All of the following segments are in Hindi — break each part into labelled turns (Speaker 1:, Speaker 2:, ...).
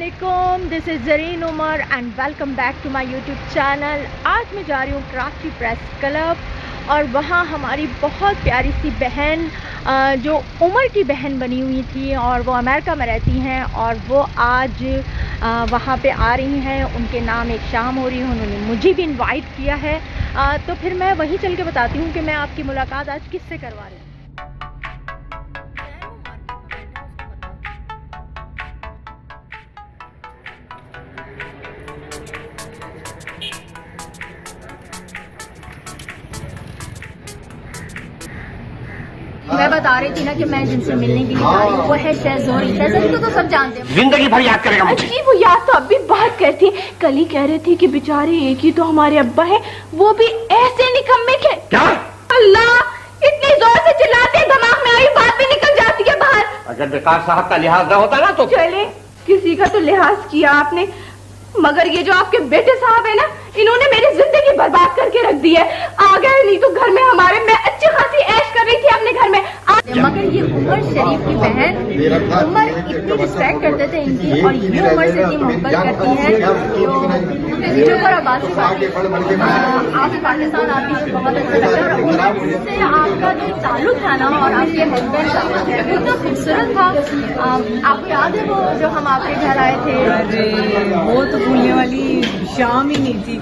Speaker 1: अस्सलामुअलैकुम, this is Zareen Umar and welcome back to my YouTube channel. आज मैं जा रही हूँ कराची प्रेस क्लब और वहाँ हमारी बहुत प्यारी सी बहन जो उमर की बहन बनी हुई थी और वो अमेरिका में रहती हैं और वो आज वहाँ पे आ रही हैं। उनके नाम एक शाम हो रही है, उन्होंने मुझे भी इनवाइट किया है। तो फिर मैं वहीं चल के बताती हूँ कि मैं आपकी मुलाकात आज किससे करवा रही हूँ। मैं बता रही थी ना कि मैं जिनसे मिलने के लिए आ रही हूँ वो है शहज़ोरी। शहज़ोरी को तो सब जानते हैं,
Speaker 2: जिंदगी भर याद करेगा मुझे।
Speaker 1: जी वो याद तो अब भी बहुत करती। कल ही कह रहे थे कि बेचारे एक ही तो हमारे अब्बा है, वो भी ऐसे निकम्मे के।
Speaker 2: क्या?
Speaker 1: अल्लाह, इतनी जोर से चिल्लाते हैं दिमाग में आई बात भी निकल जाती है बाहर।
Speaker 2: अगर विकास साहब का लिहाज न होता ना तो
Speaker 1: चले, किसी का तो लिहाज किया आपने, मगर ये जो आपके बेटे साहब है ना, इन्होंने मेरी जिंदगी बर्बाद करके रख दी है। आ गए नहीं तो घर में हमारे, मैं अच्छी खासी ऐश कर रही थी अपने घर में। मगर ये उमर शरीफ की बहन उमर इतनी रिस्पेक्ट करते थे इनकी, और ये उमर से इतनी मोहब्बत करती है। तो आप पाकिस्तान आती है बहुत अच्छा लगा, और उमर से आपका जो ताल्लुक था ना और आपके हस्बैंड का इतना खूबसूरत था। आपको याद है वो जो हम आपके घर आए थे?
Speaker 3: अरे वो तो भूलने वाली शाम ही नहीं थी।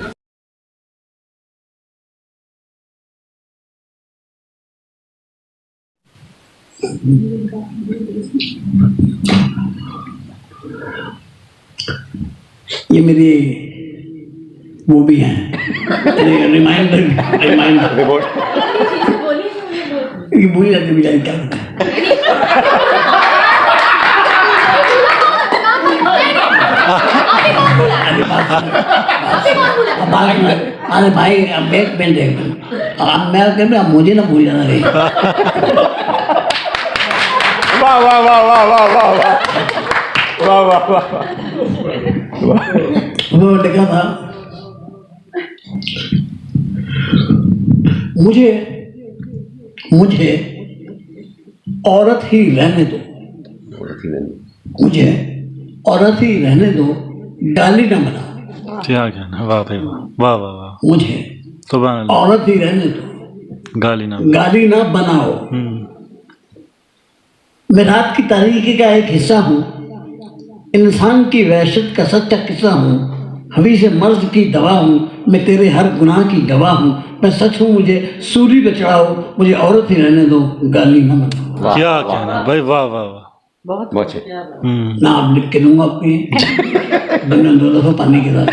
Speaker 4: ये मेरी वो भी हैं रिमाइंडर ये भूल जाते बेचारी क्या अरे भाई अब बैक पेन देख, अब मैं कहता मुझे ना भूल जाना रे।
Speaker 2: वाह वाह वाह वाह वाह वाह वाह वाह वाह वाह।
Speaker 4: वो लिखा था मुझे औरत ही रहने दो, मुझे औरत ही रहने दो, गाली न बनाओ।
Speaker 5: क्या कहना, वाह भाई वाह वाह वाह वाह।
Speaker 4: मुझे
Speaker 5: सुभान अल्लाह,
Speaker 4: औरत ही रहने दो, गाली ना बनाओ। मैं रात की तारीकी का एक हिस्सा हूँ, इंसान की वहशत का सच्चा किस्सा हूँ, हवी से मर्ज की दवा हूँ, मैं तेरे हर गुनाह की गवाह हूँ। मैं सच हूँ, मुझे सूली पे चढ़ाओ, मुझे औरत ही रहने दो, गाली ना बनाओ।
Speaker 5: क्या कहना भाई, वाह वाह वाह।
Speaker 2: बहुत
Speaker 4: ना आप लिख के दूंगा आपके दो दफा पानी के साथ।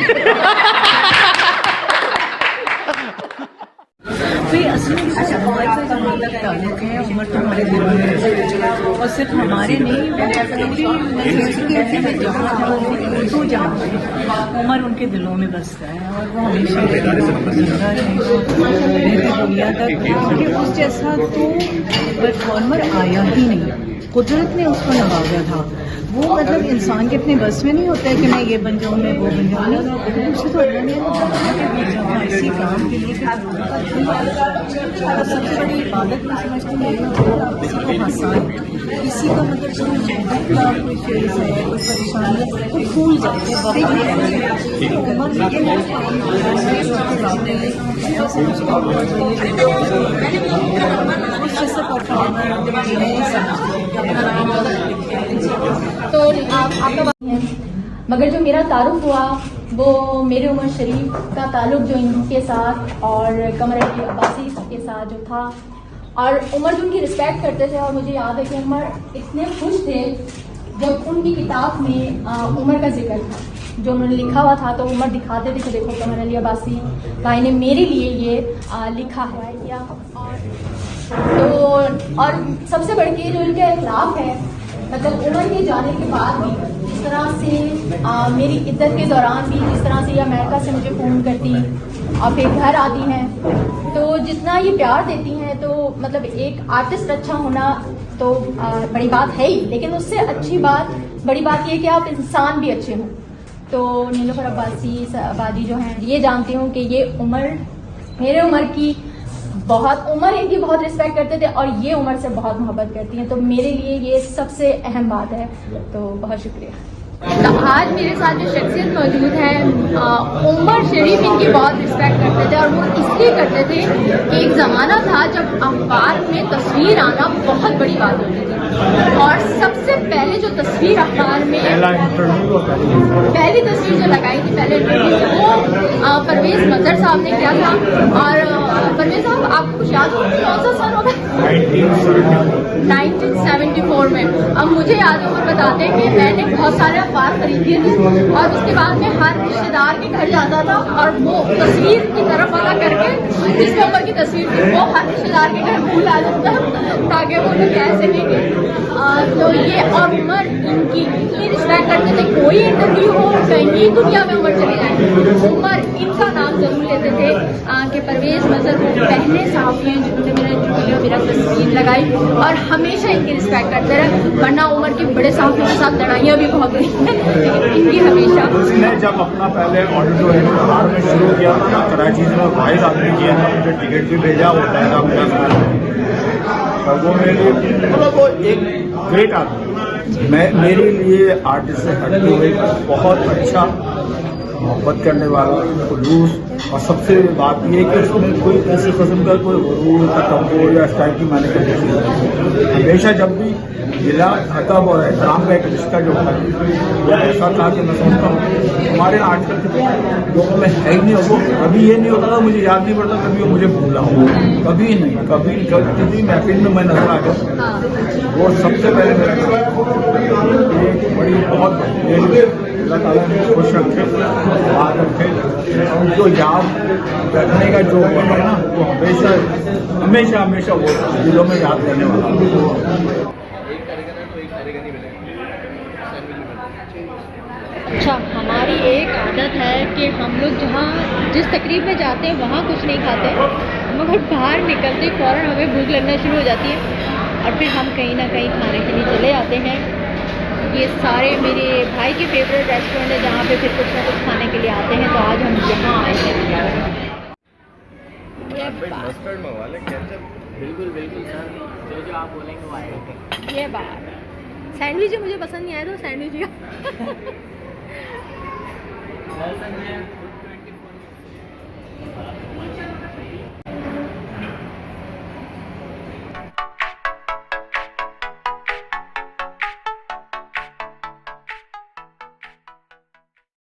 Speaker 3: अच्छा, उमर से जहाँ तक ताल्लुक है, उमर तो हमारे दिलों में है, और सिर्फ हमारे नहीं, तो जहाँ उमर उनके दिलों में बसता है और वो हमेशा जिंदा रहेगी दुनिया तक। कि उस जैसा तो परफॉर्मर आया ही नहीं, कुदरत ने उसको नवाजा था। वो मतलब इंसान के अपने बस में नहीं होता है कि मैं ये बन जाऊँ, मैं वो बन जाऊँ। उसे तो अल्लाह ने भेजा था इसी काम के लिए कि सबसे बड़ी इबादत में समझती है किसी को हंसाए, किसी का मतलब कोई फेस है, कोई परेशानी है, कोई भूल जाते हैं
Speaker 1: तो आपका मगर जो मेरा तारुफ हुआ वो मेरे उमर शरीफ का ताल्लुक जो इनके साथ और कमर अली अब्बासी के साथ जो था, और उमर जो उनकी रिस्पेक्ट करते थे। और मुझे याद है कि उमर इतने खुश थे जब उनकी किताब में उमर का जिक्र था जो उन्होंने लिखा हुआ था, तो उमर दिखाते थे कि देखो कमर अली अब्बासी भाई ने मेरे लिए ये लिखा है। और सबसे बढ़ के जो इनका इखलाक है, मतलब उमर के जाने के बाद भी जिस तरह से मेरी इद्दत के दौरान भी जिस तरह से ये अमेरिका से मुझे फ़ोन करती और फिर घर आती हैं, तो जितना ये प्यार देती हैं, तो मतलब एक आर्टिस्ट अच्छा होना तो बड़ी बात है ही, लेकिन उससे अच्छी बात, बड़ी बात ये कि आप इंसान भी अच्छे हों। तो नीलोफर अब्बासी आबादी जो हैं, ये जानती हूँ कि ये उमर मेरे उमर की बहुत, उमर इनकी बहुत रिस्पेक्ट करते थे और ये उमर से बहुत मोहब्बत करती हैं। तो मेरे लिए ये सबसे अहम बात है। तो बहुत शुक्रिया। तो आज मेरे साथ जो शख्सियत मौजूद है, उमर शरीफ इनकी बहुत रिस्पेक्ट करते थे और वो इसलिए करते थे कि एक ज़माना था जब अखबार में तस्वीर आना बहुत बड़ी बात होती थी और सबसे पहले जो तस्वीर अखबार में पहली तस्वीर जो लगाई थी पहले इंटरव्यू से वो परवेज मजहर साहब ने किया था। और परवेज साहब आपको कुछ याद होगा कौन सा सन होगा? 1974 में। अब मुझे याद है वो बताते हैं कि मैंने बहुत सारे अखबार खरीदे थे और उसके बाद में हर रिश्तेदार के घर जाता था और वो तस्वीर की तरफ वाला करके जिसमें उमर की तस्वीर थी वो हर रिश्तेदार के घर फूल आ जाता ताकि वो लोग कह सकें। तो ये और उमर इनकी इतनी रिस्पेक्ट करते थे, कोई इंटरव्यू हो कहीं दुनिया में उमर चले जाए उमर इनका नाम जरूर लेते थे कि परवेज मजहर वो पहले सहाफ़ी हैं जिन्होंने मेरा इंटरव्यू मेरा तस्वीर लगाई और हमेशा इनकी रिस्पेक्ट करते रहे। वरना उमर के बड़े सहाफ़ियों के साथ लड़ाइयाँ भी बहुत हुई लेकिन इनकी हमेशा।
Speaker 2: उसने जब अपना पहले ऑडिटोरियम अखबार में शुरू किया कराची में वाइस आदमी किया था, मुझे टिकट भी भेजा होता है और वो मेरे लिए मतलब वो एक ग्रेट आदमी। मैं मेरे लिए आर्टिस्ट से हटते हुए बहुत अच्छा मोहब्बत करने वाला खुलूस और सबसे बात ये है कि उसमें कोई किसी किस्म का कोई गुरूर तकब्बुर या स्टाइल की मैंने कभी नहीं। हमेशा जब भी जिला अदब और एहतराम का एक रिश्ता जो था वो ऐसा था कि मैं समझता हूँ हमारे आजकल के लोगों में है ही नहीं। और वो कभी ये नहीं होता था, मुझे याद नहीं पड़ता कभी वो मुझे भूला हो, कभी नहीं। कभी किसी महफिल में मैं नजर आ गया वो सबसे पहले मेरे एक बड़ी बहुत अल्लाह ताला ने खुश रखे बात रखे उनको याद रखने का जो है ना वो हमेशा हमेशा हमेशा वो दिलों में याद रहने वाला।
Speaker 1: अच्छा, हमारी एक आदत है कि हम लोग जहाँ जिस तकरीब में जाते हैं वहाँ कुछ नहीं खाते मगर बाहर निकलते फ़ौरन हमें भूख लगना शुरू हो जाती है और फिर हम कहीं ना कहीं खाने के लिए चले जाते हैं। ये सारे मेरे भाई के फेवरेट रेस्टोरेंट है जहाँ पे फिर कुछ ना कुछ खाने के लिए आते हैं। तो आज हम यहाँ आए हैं।
Speaker 6: बिल्कुल बिल्कुल सर, जो जो आप बोलेंगे वो आएगा।
Speaker 1: ये बात सैंडविच मुझे पसंद नहीं आया तो सैंडविच